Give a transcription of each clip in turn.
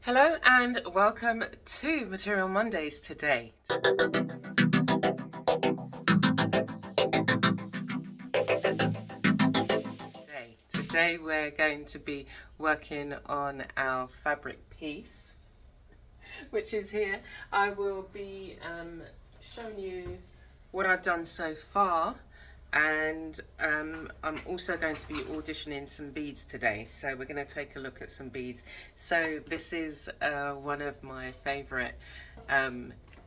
Hello and welcome to Material Mondays today. Today we're going to be working on our fabric piece, which is here. I will be showing you what I've done so far, and I'm also going to be auditioning some beads today, so we're going to take a look at some beads. So this is one of my favourite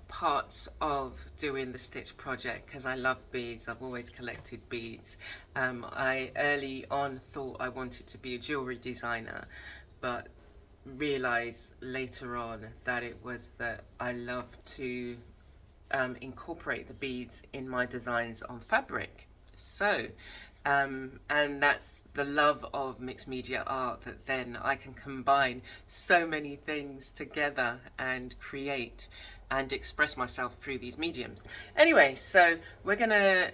parts of doing the stitch project, because I love beads. I've always collected beads. I early on thought I wanted to be a jewellery designer, but realised later on that it was that I love to incorporate the beads in my designs on fabric. So, and that's the love of mixed media art, that then I can combine so many things together and create and express myself through these mediums. Anyway, so we're gonna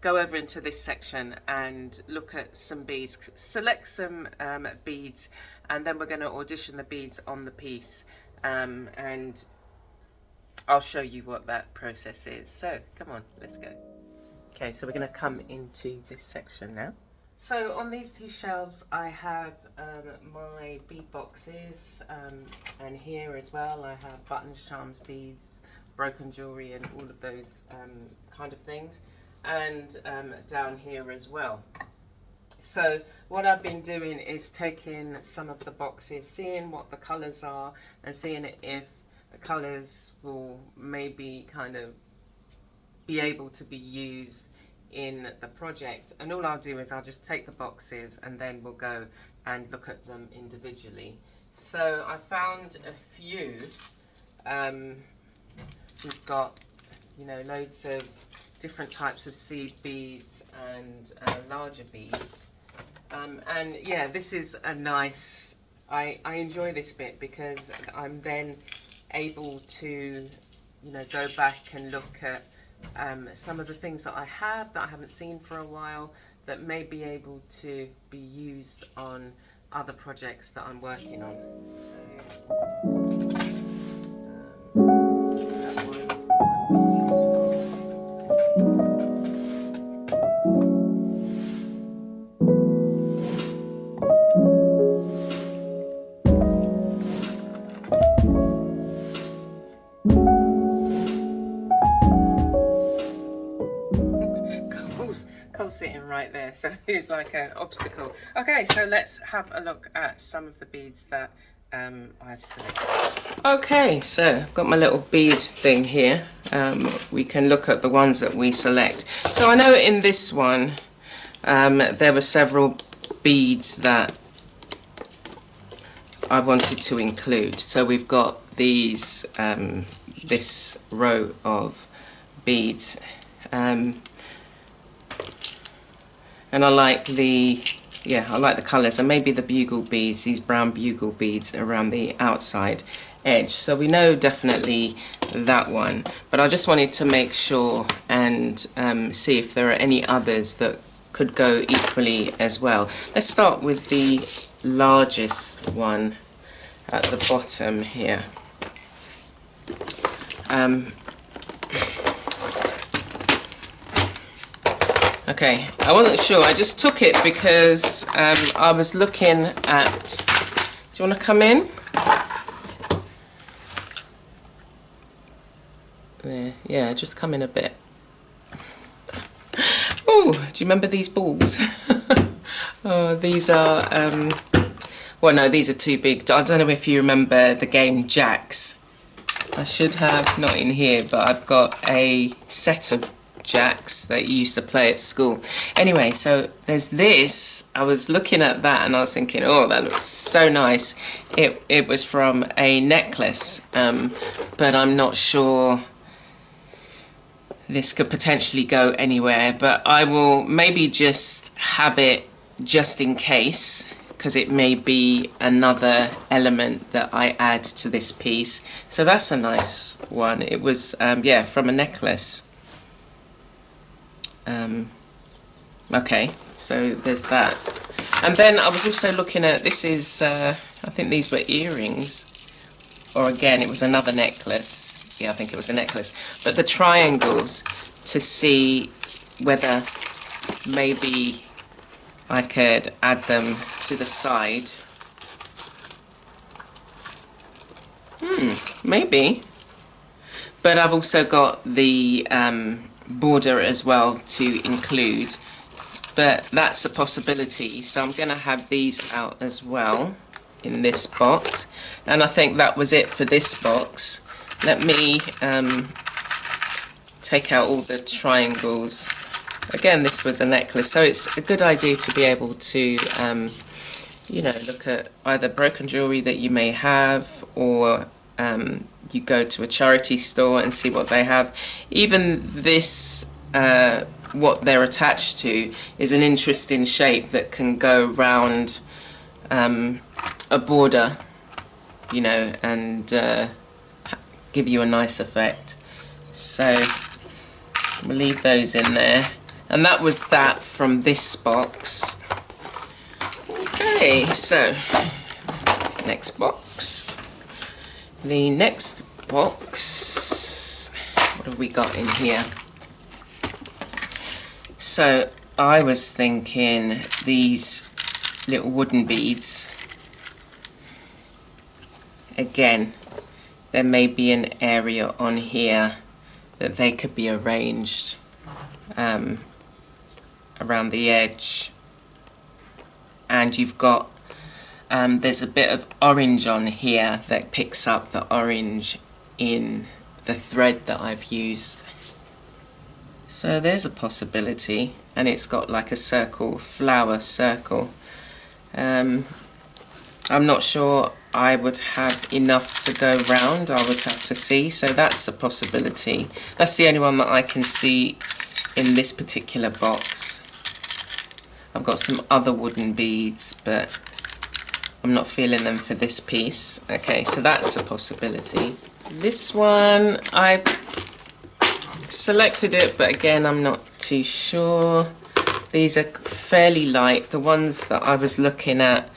go over into this section and look at some beads, select some beads, and then we're going to audition the beads on the piece, and I'll show you what that process is. So come on, let's go. Okay, so we're going to come into this section now. So on these two shelves I have my bead boxes, and here as well I have buttons, charms, beads, broken jewellery and all of those kind of things, and down here as well. So what I've been doing is taking some of the boxes, seeing what the colours are, and seeing if the colours will maybe kind of be able to be used in the project. And all I'll do is I'll just take the boxes and then we'll go and look at them individually. So I found a few. We've got, loads of different types of seed beads and larger beads. And yeah, this is a nice, I enjoy this bit because I'm then able to, go back and look at some of the things that I haven't seen for a while, that may be able to be used on other projects that I'm working on. Cole's sitting right there, so it's like an obstacle. Okay, so let's have a look at some of the beads that I've selected. Okay, so I've got my little bead thing here. We can look at the ones that we select. So I know in this one there were several beads that I wanted to include. So we've got these, this row of beads. And I like the colours, and maybe the bugle beads, these brown bugle beads around the outside edge. So we know definitely that one, but I just wanted to make sure and see if there are any others that could go equally as well. Let's start with the largest one at the bottom here. Okay, I wasn't sure. I just took it because I was looking at... Do you want to come in? Yeah, just come in a bit. Oh, do you remember these balls? Oh, these are... well, no, these are too big. I don't know if you remember the game Jacks. I should have, not in here, but I've got a set of Jacks that you used to play at school. Anyway, so there's this. I was looking at that and I was thinking, oh, that looks so nice. It was from a necklace, but I'm not sure this could potentially go anywhere, but I will maybe just have it just in case, because it may be another element that I add to this piece. So that's a nice one. It was, yeah, from a necklace. Okay, so there's that. And then I was also looking at, this is, I think these were earrings. or again it was another necklace, yeah, I think it was a necklace, but the triangles, to see whether maybe I could add them to the side. Maybe. But I've also got the border as well to include, but that's a possibility, so I'm going to have these out as well in this box. And I think that was it for this box. Let me take out all the triangles. Again, this was a necklace, so it's a good idea to be able to you know, look at either broken jewellery that you may have, or you go to a charity store and see what they have. Even this, what they're attached to, is an interesting shape that can go round a border, you know, and give you a nice effect. So we'll leave those in there. And that was that from this box. Okay, so next box. The next box, what have we got in here? So I was thinking these little wooden beads. Again, there may be an area on here that they could be arranged around the edge. And you've got there's a bit of orange on here that picks up the orange in the thread that I've used. So there's a possibility, and it's got like a circle, flower circle. I'm not sure I would have enough to go round, I would have to see, so that's a possibility. That's the only one that I can see in this particular box. I've got some other wooden beads, but I'm not feeling them for this piece. Okay, so that's a possibility. This one, I selected it, but again, I'm not too sure. These are fairly light. The ones that I was looking at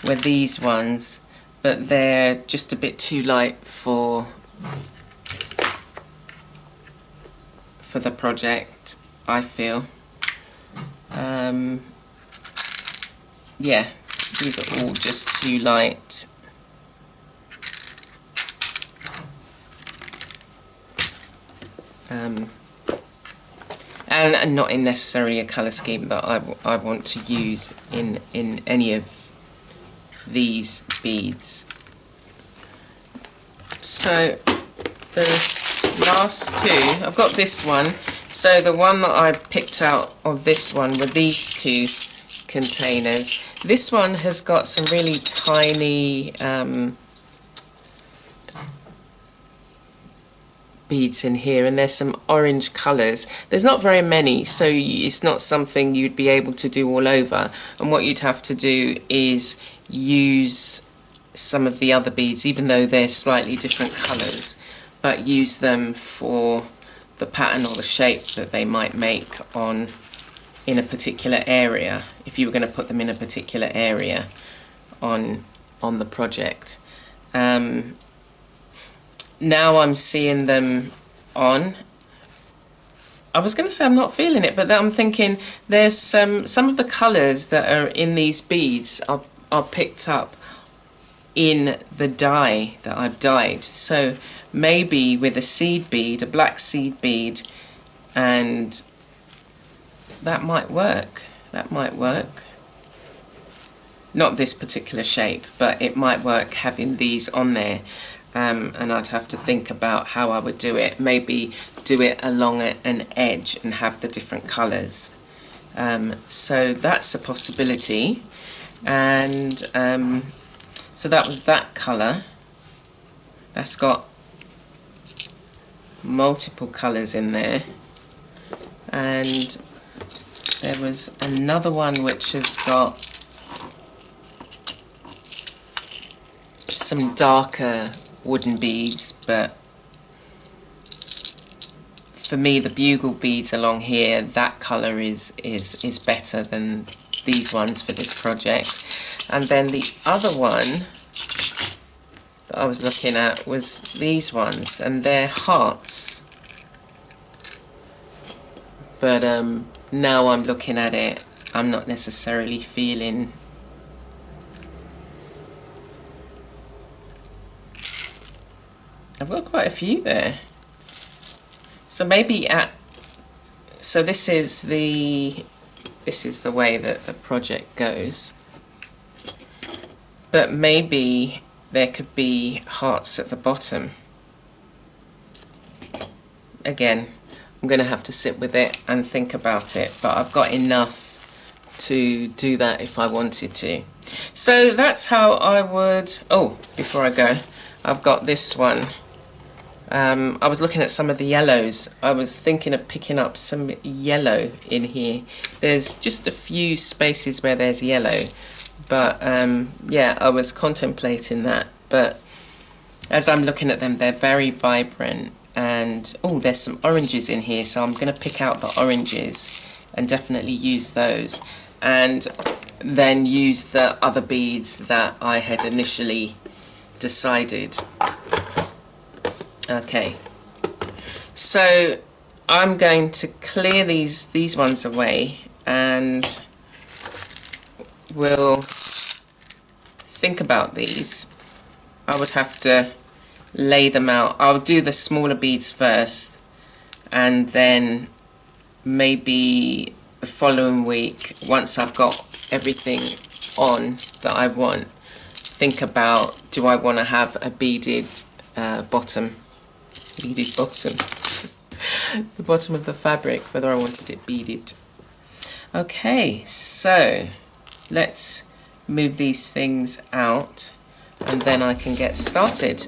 were these ones, but they're just a bit too light for the project, I feel. Yeah, these are all just too light. And not in necessarily a colour scheme that I want to use in any of these beads. So the last two, I've got this one. So the one that I picked out of this one were these two containers. This one has got some really tiny beads in here, and there's some orange colours. There's not very many, so it's not something you'd be able to do all over, and what you'd have to do is use some of the other beads, even though they're slightly different colours, but use them for the pattern or the shape that they might make in a particular area, if you were going to put them in a particular area on the project. Now I'm seeing them on. I was going to say I'm not feeling it, but I'm thinking there's some of the colours that are in these beads are picked up in the dye that I've dyed. So maybe with a seed bead, a black seed bead, and that might work. That might work. Not this particular shape, but it might work having these on there. And I'd have to think about how I would do it. Maybe do it along an edge and have the different colours. So that's a possibility. And so that was that colour. That's got multiple colours in there. And there was another one which has got some darker wooden beads, but for me the bugle beads along here, that colour is better than these ones for this project. And then the other one that I was looking at was these ones, and they're hearts. But now I'm looking at it, I'm not necessarily feeling I've got quite a few there. So maybe so this is the way that the project goes. But maybe there could be hearts at the bottom. Again, I'm going to have to sit with it and think about it, but I've got enough to do that if I wanted to. So that's how I would... Oh, before I go, I've got this one. I was looking at some of the yellows. I was thinking of picking up some yellow in here. There's just a few spaces where there's yellow, but yeah, I was contemplating that. But as I'm looking at them, they're very vibrant, and oh, there's some oranges in here, so I'm going to pick out the oranges and definitely use those, and then use the other beads that I had initially decided. Okay, so I'm going to clear these ones away, and we'll think about these. I would have to lay them out. I'll do the smaller beads first, and then maybe the following week, once I've got everything on that I want, think about, do I want to have a beaded bottom? Beaded bottom. The bottom of the fabric, whether I wanted it beaded. Okay, so let's move these things out, and then I can get started.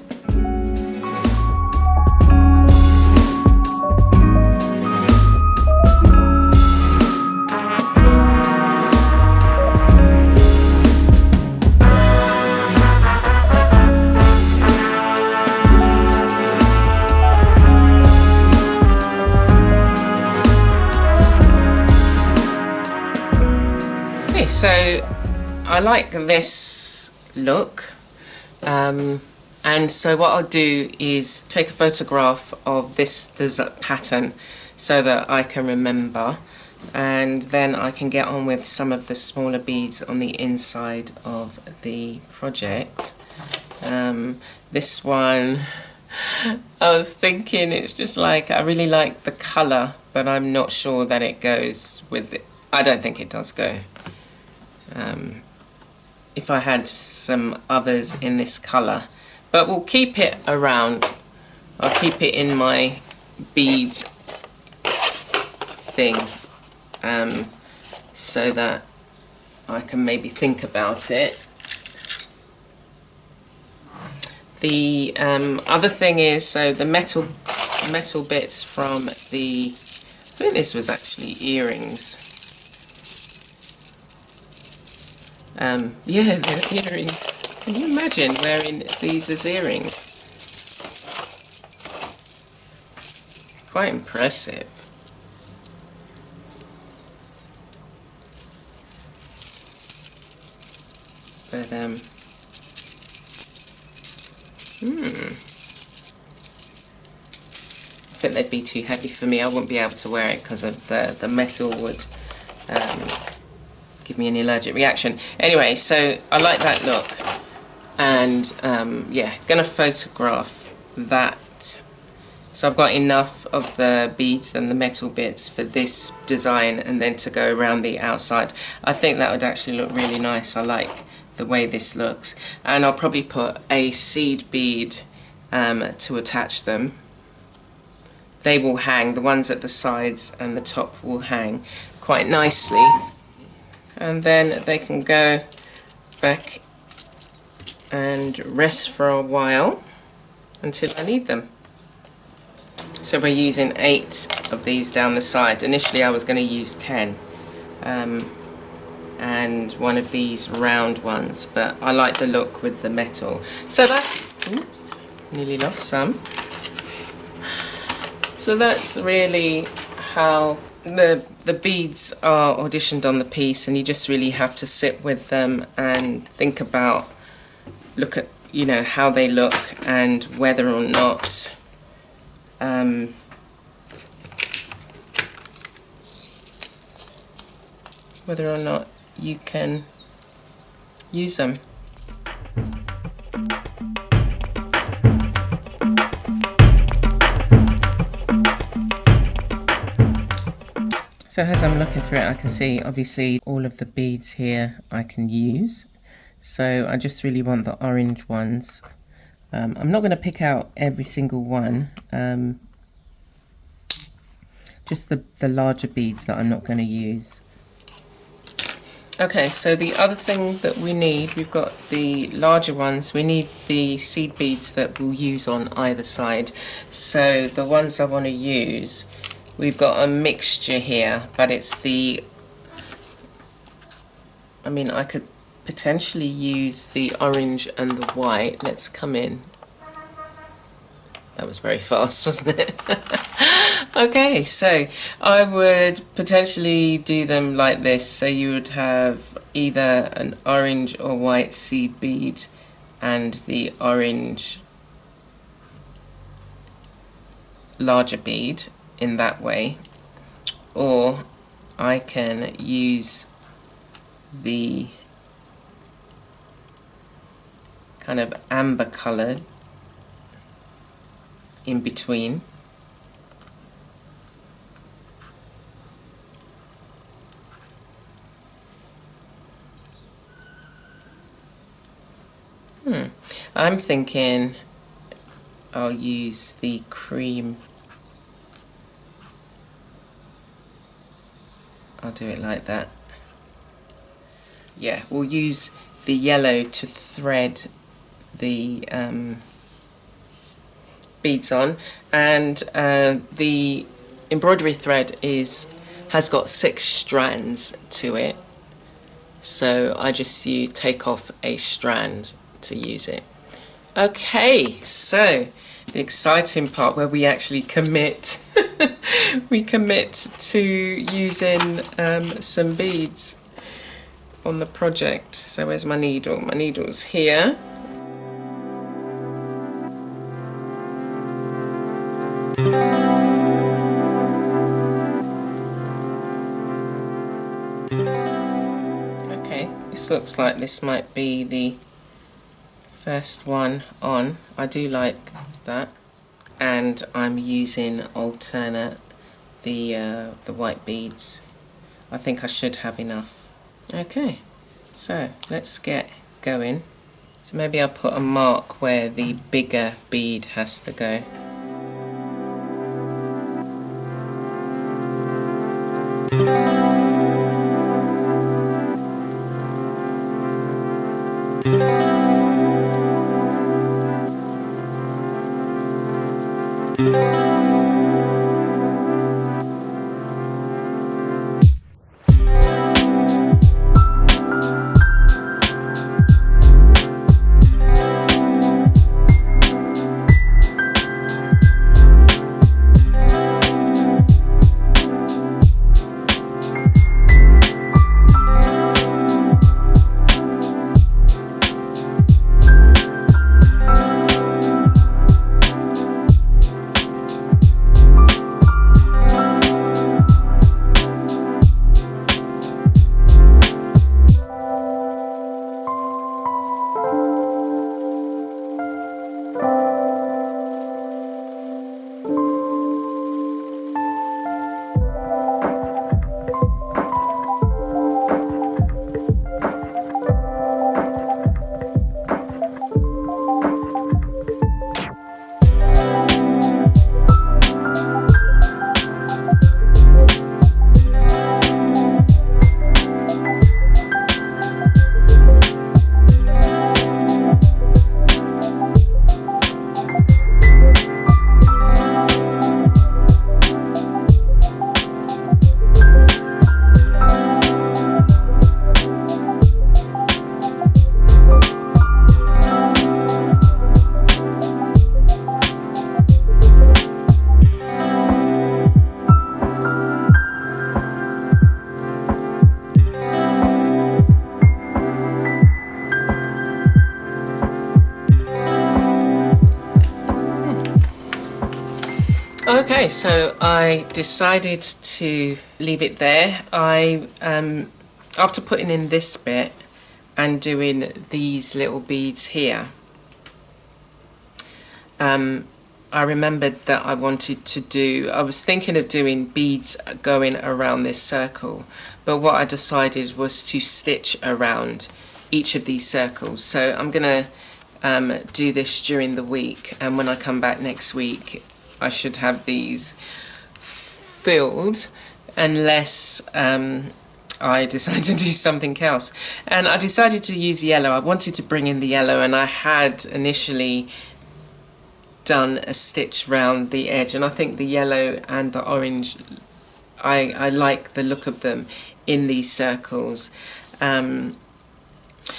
So I like this look, and so what I'll do is take a photograph of this pattern so that I can remember, and then I can get on with some of the smaller beads on the inside of the project. This one, I was thinking, it's just like, I really like the colour, but I'm not sure that it goes with it. I don't think it does go. If I had some others in this colour, but we'll keep it around. I'll keep it in my bead thing, so that I can maybe think about it. The other thing is, so the metal bits from the, I think this was actually earrings. Yeah, they're earrings. Can you imagine wearing these as earrings? Quite impressive. But, I think they'd be too heavy for me. I wouldn't be able to wear it because of the metal would give me an allergic reaction. Anyway, so I like that look, and yeah, gonna photograph that. So I've got enough of the beads and the metal bits for this design, and then to go around the outside. I think that would actually look really nice. I like the way this looks, and I'll probably put a seed bead to attach them. They will hang, the ones at the sides and the top will hang quite nicely, and then they can go back and rest for a while until I need them. So we're using 8 of these down the side. Initially I was going to use 10, and one of these round ones, but I like the look with the metal. So that's, oops, nearly lost some. So that's really how the beads are auditioned on the piece, and you just really have to sit with them and think about, look you know, how they look and whether or not you can use them. So as I'm looking through it, I can see obviously all of the beads here I can use. So I just really want the orange ones. I'm not going to pick out every single one, just the larger beads that I'm not going to use. Okay, so the other thing that we need, we've got the larger ones, we need the seed beads that we'll use on either side. So the ones I want to use, we've got a mixture here, but it's the, I mean, I could potentially use the orange and the white. Let's come in. That was very fast, wasn't it? Okay, so I would potentially do them like this. So you would have either an orange or white seed bead and the orange larger bead in that way, or I can use the kind of amber coloured in between. I'm thinking I'll use the cream. I'll do it like that. Yeah, we'll use the yellow to thread the beads on, and the embroidery thread has got 6 strands to it, so I just take off a strand to use it. Okay, so the exciting part where we actually commit we commit to using some beads on the project. So where's my needle? My needle's here. Okay, this looks like this might be the first one on. I do like that, and I'm using alternate the white beads. I think I should have enough. Okay, so let's get going. So maybe I'll put a mark where the bigger bead has to go. Okay, so I decided to leave it there. After putting in this bit and doing these little beads here, I remembered that I was thinking of doing beads going around this circle, but what I decided was to stitch around each of these circles. So I'm going to do this during the week, and when I come back next week I should have these filled, unless I decide to do something else. And I decided to use yellow. I wanted to bring in the yellow, and I had initially done a stitch round the edge, and I think the yellow and the orange, I like the look of them in these circles.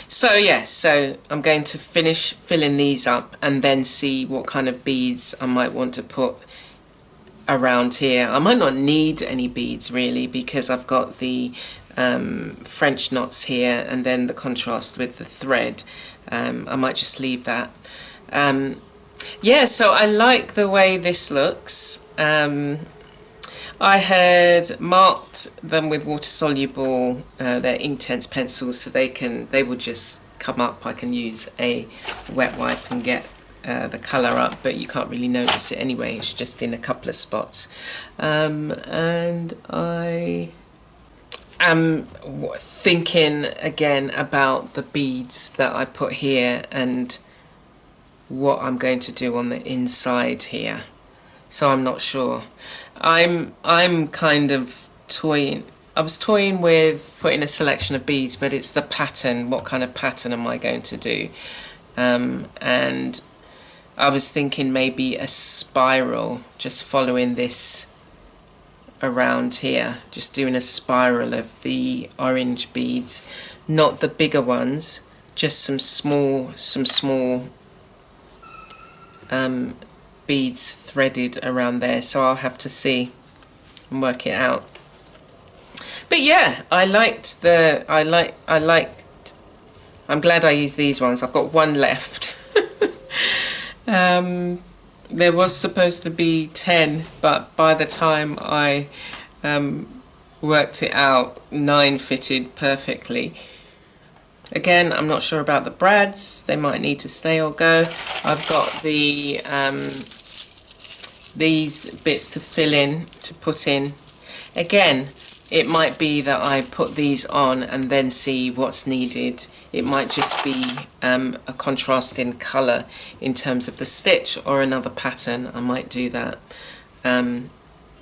So yeah, so I'm going to finish filling these up and then see what kind of beads I might want to put around here. I might not need any beads really, because I've got the French knots here and then the contrast with the thread. I might just leave that. Yeah, so I like the way this looks. I had marked them with water soluble, they're Inktense pencils, so they will just come up. I can use a wet wipe and get the colour up, but you can't really notice it anyway, it's just in a couple of spots. And I am thinking again about the beads that I put here and what I'm going to do on the inside here, so I'm not sure. I'm kind of toying. I was toying with putting a selection of beads, but it's the pattern. What kind of pattern am I going to do? And I was thinking maybe a spiral, just following this around here, just doing a spiral of the orange beads, not the bigger ones, just some small beads threaded around there. So I'll have to see and work it out. But yeah, I'm glad I used these ones. I've got one left. There was supposed to be 10, but by the time I worked it out, 9 fitted perfectly. Again, I'm not sure about the brads. They might need to stay or go. I've got the these bits to fill in, to put in. Again, it might be that I put these on and then see what's needed. It might just be a contrast in colour in terms of the stitch, or another pattern. I might do that. I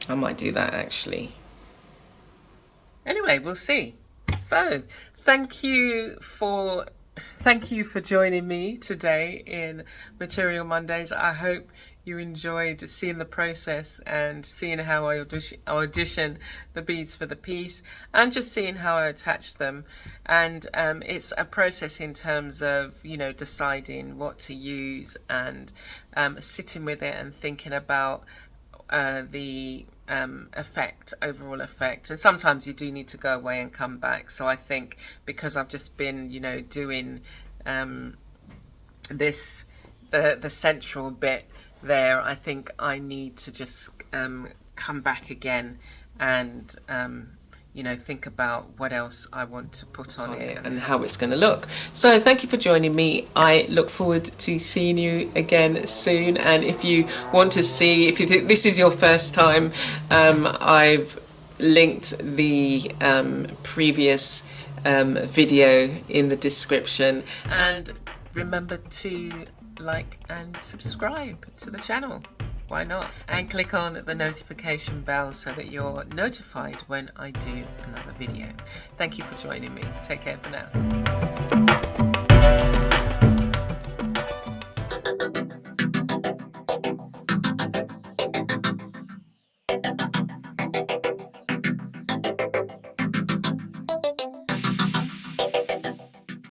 might do that actually. Anyway, we'll see. So thank you for joining me today in Material Mondays. I hope you enjoyed seeing the process and seeing how I audition the beads for the piece, and just seeing how I attach them. And it's a process in terms of, you know, deciding what to use, and sitting with it and thinking about the overall effect. And sometimes you do need to go away and come back. So I think because I've just been, you know, doing the central bit there, I think I need to just come back again and you know, think about what else I want to put on it and how it's going to look. So thank you for joining me. I look forward to seeing you again soon. And if you want to see, if you think this is your first time, I've linked the previous video in the description. And remember to like and subscribe to the channel. Why not? And click on the notification bell so that you're notified when I do another video. Thank you for joining me. Take care for now.